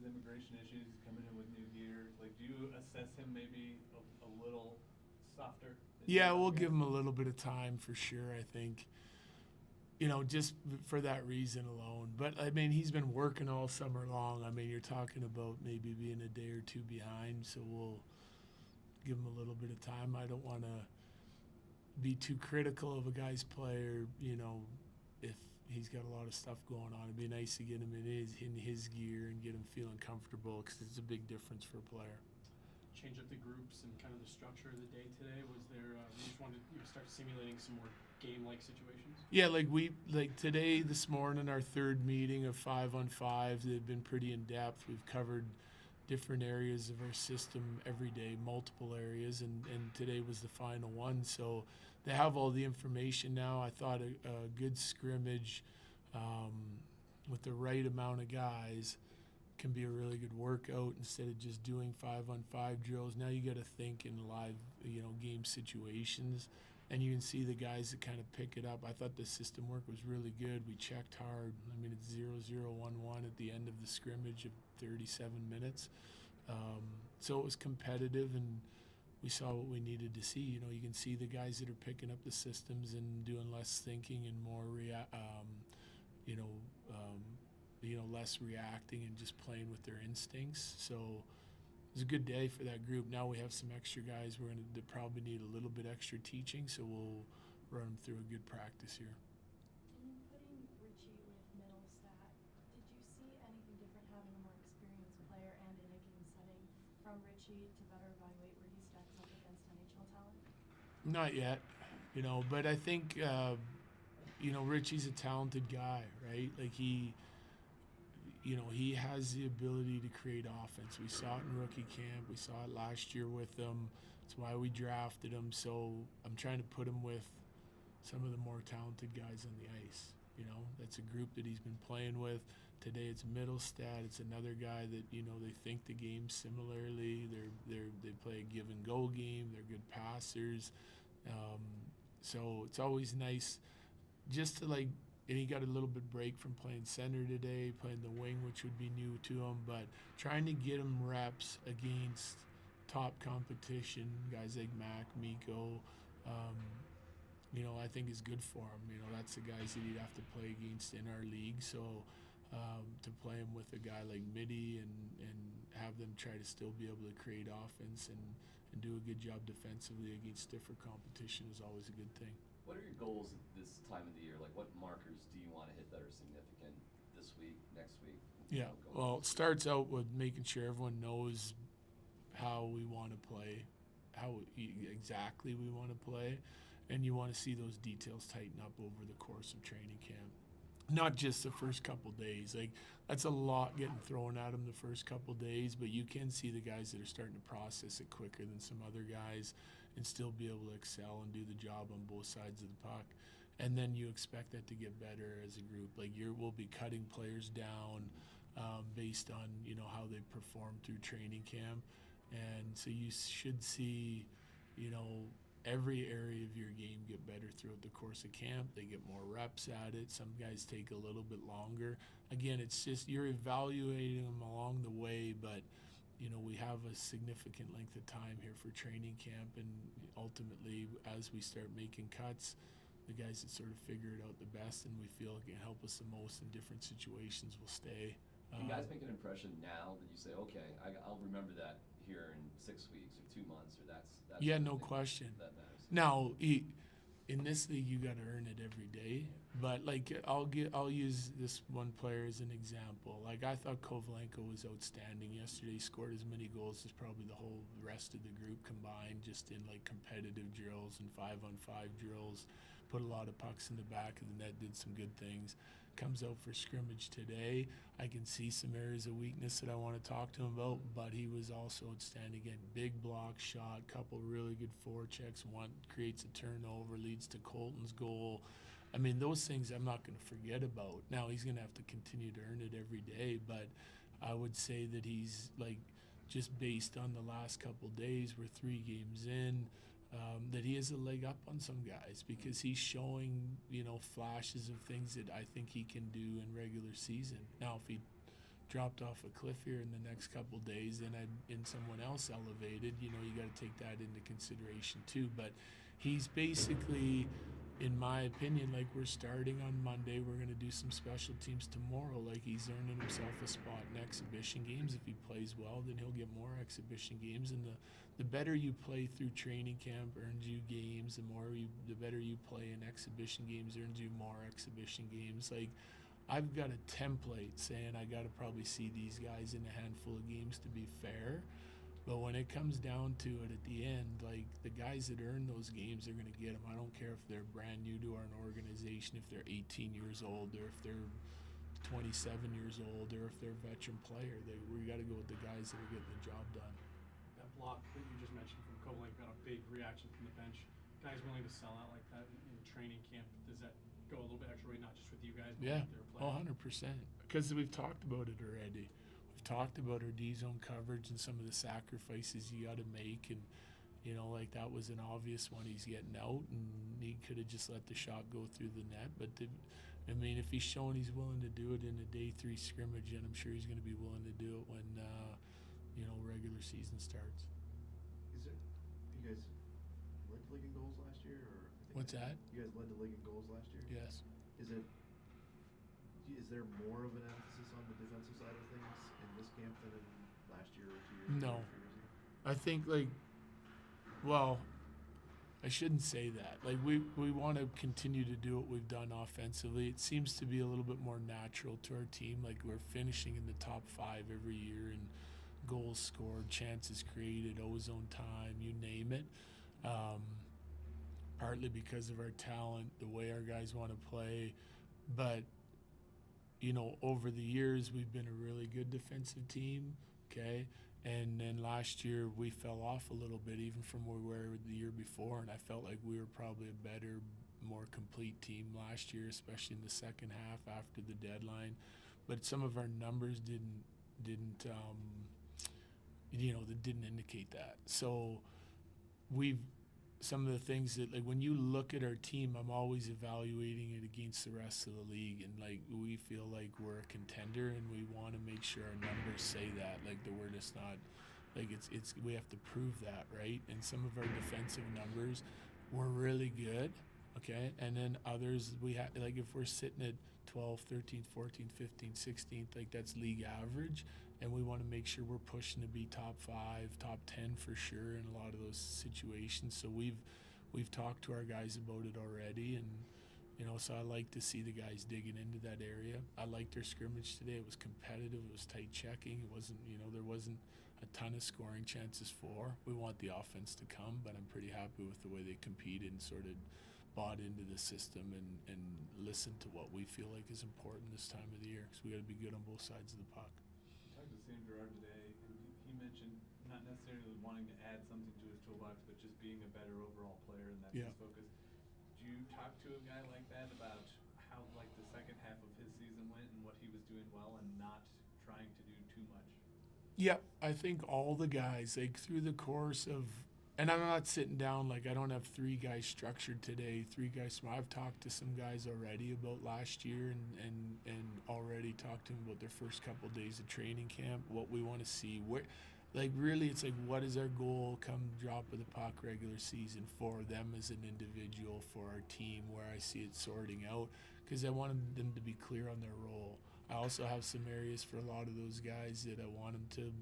his immigration issues, coming in with new gear. Like, do you assess him maybe a little softer? Yeah, we'll give him a little bit of time for sure, I think. Just for that reason alone. But, I mean, he's been working all summer long. I mean, you're talking about maybe being a day or two behind, so we'll give him a little bit of time. I don't want to be too critical of a guy's player, if he's got a lot of stuff going on. It'd be nice to get him in his gear and get him feeling comfortable because it's a big difference for a player. Change up the groups and kind of the structure of the day today? Was there, you just wanted to start simulating some more game-like situations? Yeah, like today, this morning, our third meeting of 5-on-5, they've been pretty in-depth. We've covered different areas of our system every day, multiple areas, and today was the final one. So they have all the information now. I thought a good scrimmage with the right amount of guys can be a really good workout instead of just doing 5-on-5 drills. Now you got to think in live, game situations, and you can see the guys that kind of pick it up. I thought the system work was really good. We checked hard. I mean, it's 0-0-1-1 at the end of the scrimmage of 37 minutes. So it was competitive, and we saw what we needed to see. You can see the guys that are picking up the systems and doing less thinking and more less reacting and just playing with their instincts. So it was a good day for that group. Now we have some extra guys. We're going to probably need a little bit extra teaching, so we'll run them through a good practice here. In putting Richie with middle stat, did you see anything different having a more experienced player and in a game setting from Richie to better evaluate where he stacks up against NHL talent? Not yet, but I think, Richie's a talented guy, right? Like he has the ability to create offense. We saw it in rookie camp. We saw it last year with him. That's why we drafted him. So I'm trying to put him with some of the more talented guys on the ice. That's a group that he's been playing with. Today it's Middlestad. It's another guy that, they think the game similarly. They play a give and go game. They're good passers. So it's always nice just to and he got a little bit break from playing center today, playing the wing, which would be new to him, but trying to get him reps against top competition, guys like Mac, Mikko, I think is good for him. That's the guys that he'd have to play against in our league. So to play him with a guy like Mitty and have them try to still be able to create offense and do a good job defensively against different competition is always a good thing. What are your goals at this time of the year? Like, what markers do you want to hit that are significant this week, next week? Yeah, well, it starts out with making sure everyone knows how we want to play, how exactly we want to play, and you want to see those details tighten up over the course of training camp. Not just the first couple days. That's a lot getting thrown at them the first couple days, but you can see the guys that are starting to process it quicker than some other guys and still be able to excel and do the job on both sides of the puck. And then you expect that to get better as a group. We'll be cutting players down based on, how they perform through training camp. And so you should see, every area of your game get better throughout the course of camp. They get more reps at it. Some guys take a little bit longer. Again, it's just you're evaluating them along the way, but we have a significant length of time here for training camp, and ultimately as we start making cuts, the guys that sort of figure it out the best and we feel it can help us the most in different situations will stay. Can guys make an impression now that you say, okay, I'll remember that here in 6 weeks or 2 months, or that's yeah, no question. That matters. Now, in this league, you got to earn it every day. But I'll use this one player as an example. I thought Kovalenko was outstanding yesterday. He scored as many goals as probably the whole rest of the group combined, just in competitive drills and 5-on-5 drills. Put a lot of pucks in the back of the net. Did some good things. Comes out for scrimmage today. I can see some areas of weakness that I want to talk to him about, but he was also outstanding again. Big block shot, couple really good forechecks. One creates a turnover, leads to Colton's goal. I mean, those things I'm not going to forget about. Now he's going to have to continue to earn it every day, but I would say that he's just based on the last couple days, we're 3 games in. That he has a leg up on some guys because he's showing, flashes of things that I think he can do in regular season. Now, if he dropped off a cliff here in the next couple days and someone else elevated, you got to take that into consideration too. But he's basically, in my opinion, like, we're starting on Monday. We're going to do some special teams tomorrow. Like, he's earning himself a spot in exhibition games. If he plays well, then he'll get more exhibition games. And the better you play through training camp earns you games. The better you play in exhibition games earns you more exhibition games. Like, I've got a template saying I got to probably see these guys in a handful of games to be fair. But when it comes down to it at the end, like, the guys that earn those games are going to get them. I don't care if they're brand new to our organization, if they're 18 years old, or if they're 27 years old, or if they're a veteran player. We got to go with the guys that are getting the job done. That block that you just mentioned from Kovalenko got a big reaction from the bench. Guys willing to sell out like that in training camp, does that go a little bit extra weight, not just with you guys, but Yeah, with their players? 100%. Because we've talked about it already. We've talked about our D-zone coverage and some of the sacrifices you got to make. And, like, that was an obvious one. He's getting out, and he could have just let the shot go through the net. But, if he's showing he's willing to do it in a day 3 scrimmage, and I'm sure he's going to be willing to do it when, regular season starts. Is there, you guys led the league in goals last year, or? What's that? You guys led the league in goals last year? Yes. Is there more of an emphasis on the defensive side of things in this camp than in last year or 2 years ago? No. or 3 years ago? I think, I shouldn't say that. Like, we want to continue to do what we've done offensively. It seems to be a little bit more natural to our team. Like, we're finishing in the top 5 every year, and goals scored, chances created, ozone time, you name it. Partly because of our talent, the way our guys want to play. But, over the years, we've been a really good defensive team, okay? And then last year, we fell off a little bit, even from where we were the year before, and I felt like we were probably a better, more complete team last year, especially in the second half after the deadline. But some of our numbers didn't that didn't indicate that. So some of the things that, like, when you look at our team, I'm always evaluating it against the rest of the league, and, like, we feel like we're a contender, and we want to make sure our numbers say that, like, that we're just not, like, it's we have to prove that, right? And some of our defensive numbers were really good, okay? And then others, we have, like, if we're sitting at 12th, 13th, 14th, 15th, 16th, like, that's league average. And we want to make sure we're pushing to be top 5, top 10 for sure in a lot of those situations. So we've talked to our guys about it already, and so I like to see the guys digging into that area. I liked their scrimmage today. It was competitive. It was tight checking. It wasn't, there wasn't a ton of scoring chances for. We want the offense to come, but I'm pretty happy with the way they competed and sort of bought into the system and listened to what we feel like is important this time of the year, because we got to be good on both sides of the puck. I talked to Sam Girard today, and he mentioned not necessarily wanting to add something to his toolbox, but just being a better overall player, and that's his focus. Do you talk to a guy like that about how, like, the second half of his season went and what he was doing well and not trying to do too much? Yeah, I think all the guys, like, through the course of, and I'm not sitting down, like, I don't have 3 guys structured today, 3 guys. I've talked to some guys already about last year and already talked to them about their first couple of days of training camp, what we want to see. Where, like, really, it's like, what is our goal come drop of the puck regular season for them as an individual, for our team, where I see it sorting out, because I want them to be clear on their role. I also have some areas for a lot of those guys that I want them to,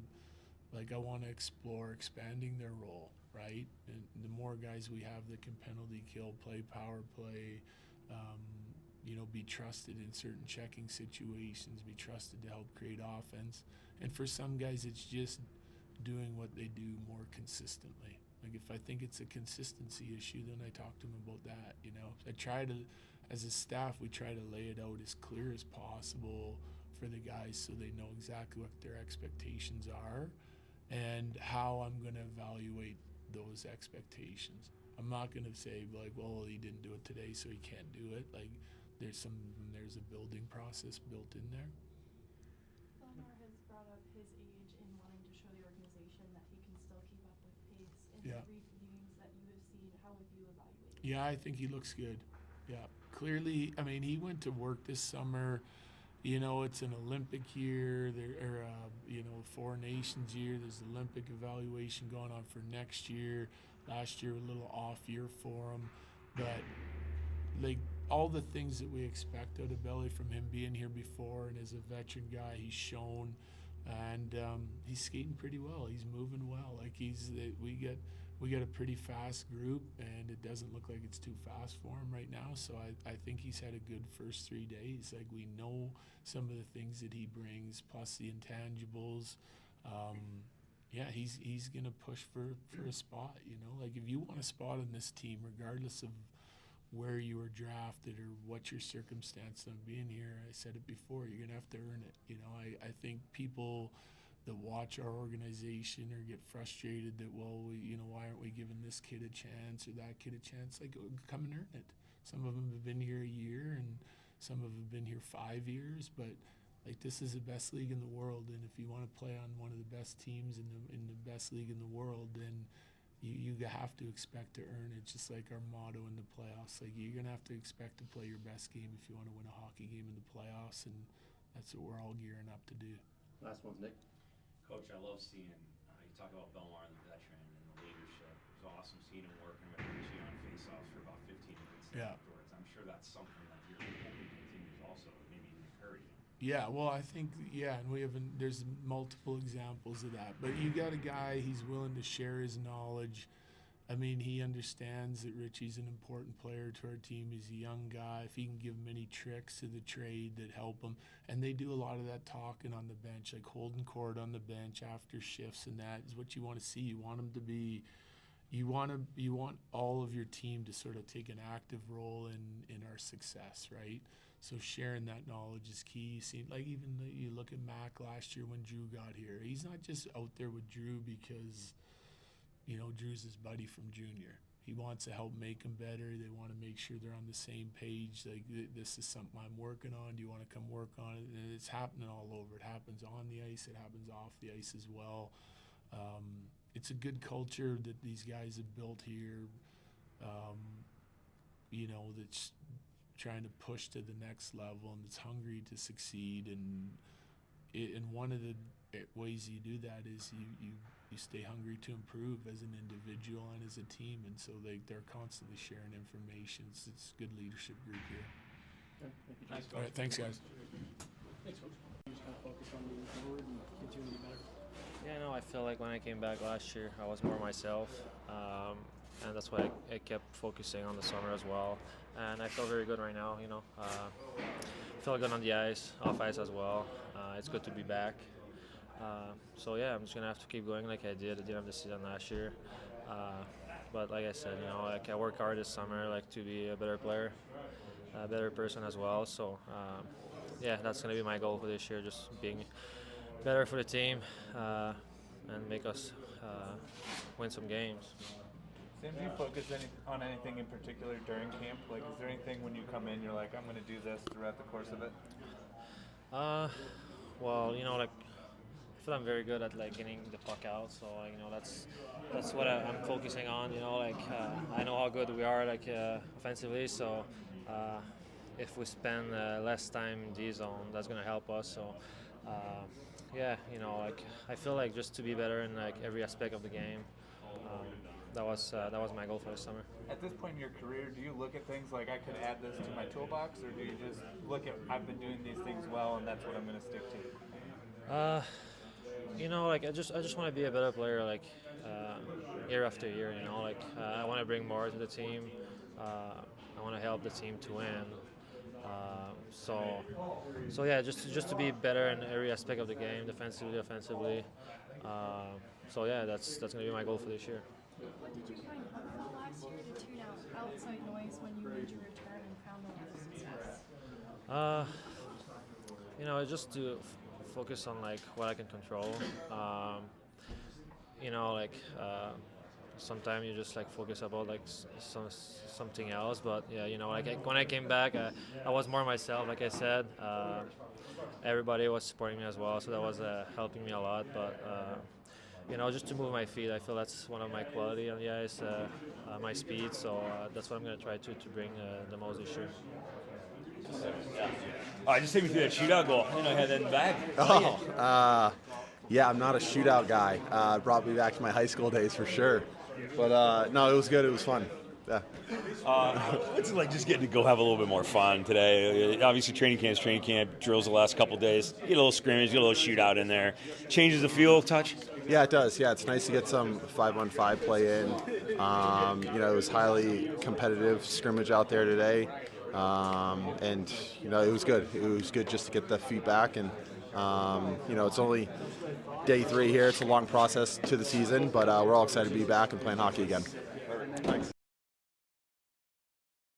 like, I want to explore expanding their role, right? And the more guys we have that can penalty kill, play power play, be trusted in certain checking situations, be trusted to help create offense. And for some guys, it's just doing what they do more consistently. Like, if I think it's a consistency issue, then I talk to them about that, I try to, as a staff, we try to lay it out as clear as possible for the guys so they know exactly what their expectations are and how I'm going to evaluate those expectations. I'm not going to say, like, well, he didn't do it today, so he can't do it. Like, there's a building process built in there. Bednar has brought up his age in wanting to show the organization that he can still keep up with pace. In Yeah. the brief games that you have seen, how have you evaluated? Yeah, I think he looks good. Yeah, clearly, I mean, he went to work this summer you know, it's an Olympic year, or you know, Four Nations year. There's Olympic evaluation going on for next year. Last year, a little off year for him, but like all the things that we expect out of Belly from him being here before, and as a veteran guy, he's shown, and he's skating pretty well. He's moving well. Like we got a pretty fast group, and it doesn't look like it's too fast for him right now. So I think he's had a good first 3 days. Like we know some of the things that he brings, plus the intangibles. Yeah, he's gonna push for a spot. You know, like if you want a spot on this team, regardless of where you were drafted or what your circumstance of being here, I said it before, you're gonna have to earn it. You know, I think people that watch our organization or get frustrated that, well, why aren't we giving this kid a chance or that kid a chance? Like, come and earn it. Some of them have been here a year, and some of them have been here 5 years, but like this is the best league in the world, and if you want to play on one of the best teams in the best league in the world, then you have to expect to earn it. Just like our motto in the playoffs, like you're gonna have to expect to play your best game if you want to win a hockey game in the playoffs, and that's what we're all gearing up to do. Last one's Nick. Coach, I love seeing you talk about Bednar and the veteran and the leadership. It was awesome seeing him working with Richie on faceoffs for about 15 minutes afterwards. I'm sure that's something that you're hoping continues also, maybe even encourage him. Yeah, well, I think, and there's multiple examples of that. But you got a guy, he's willing to share his knowledge. I mean, he understands that Richie's an important player to our team. He's a young guy. If he can give him any tricks to the trade that help him. And they do a lot of that talking on the bench, like holding court on the bench after shifts, and that is what you want to see. You want them to be, you want all of your team to sort of take an active role in our success, right? So sharing that knowledge is key. You see, like you look at Mac last year when Drew got here. He's not just out there with Drew because, Drew's his buddy from junior. He wants to help make him better. They want to make sure they're on the same page. Like, this is something I'm working on. Do you want to come work on it? And it's happening all over. It happens on the ice. It happens off the ice as well. It's a good culture that these guys have built here, that's trying to push to the next level, and it's hungry to succeed. And one of the ways you do that is you stay hungry to improve as an individual and as a team, and so they're constantly sharing information. It's a good leadership group here. Okay, thank you, Nice, Jason. All right, thanks, guys. Thanks, Coach. You just kind of focus on moving forward and continuing to get better. Yeah, no, I feel like when I came back last year, I was more myself, and that's why I kept focusing on the summer as well. And I feel very good right now, feel good on the ice, off ice as well. It's good to be back. So yeah, I'm just gonna have to keep going like I did at the end of the season last year. But like I said, I work hard this summer, to be a better player, a better person as well. So yeah, that's gonna be my goal for this year, just being better for the team and make us win some games. Sam, do you focus on anything in particular during camp? Like, is there anything when you come in you're like, I'm going to do this throughout the course of it? Well, I feel I'm very good at getting the puck out, so that's what I'm focusing on. I know how good we are offensively, so if we spend less time in D zone, that's gonna help us. So yeah, I feel like just to be better in every aspect of the game. That was my goal for the summer. At this point in your career, do you look at things like I could add this to my toolbox, or do you just look at I've been doing these things well and that's what I'm going to stick to? I just want to be a better player year after year. I want to bring more to the team. I want to help the team to win. So yeah, just to be better in every aspect of the game, defensively, offensively. So yeah, that's going to be my goal for this year. Did you find helpful last year to tune out outside noise when you made your return and found a lot of success? Just to focus on what I can control. Sometimes you just focus about something else. But yeah, when I came back, I was more myself. Like I said, everybody was supporting me as well, so that was helping me a lot. But just to move my feet, I feel that's one of my quality on the ice, my speed. So that's what I'm going to try to bring the most this year. Just take me through that shootout goal. I had that in the bag. Yeah, I'm not a shootout guy. Brought me back to my high school days for sure. But no, it was good. It was fun. Yeah. What's it like just getting to go have a little bit more fun today? Obviously, training camp, drills the last couple of days. Get a little scrimmage, get a little shootout in there. Changes the feel, touch? Yeah, it does. Yeah, it's nice to get some 5-on-5 play in. It was highly competitive scrimmage out there today. And, it was good. It was good just to get the feedback. And, it's only day 3 here. It's a long process to the season, but we're all excited to be back and playing hockey again. Thanks.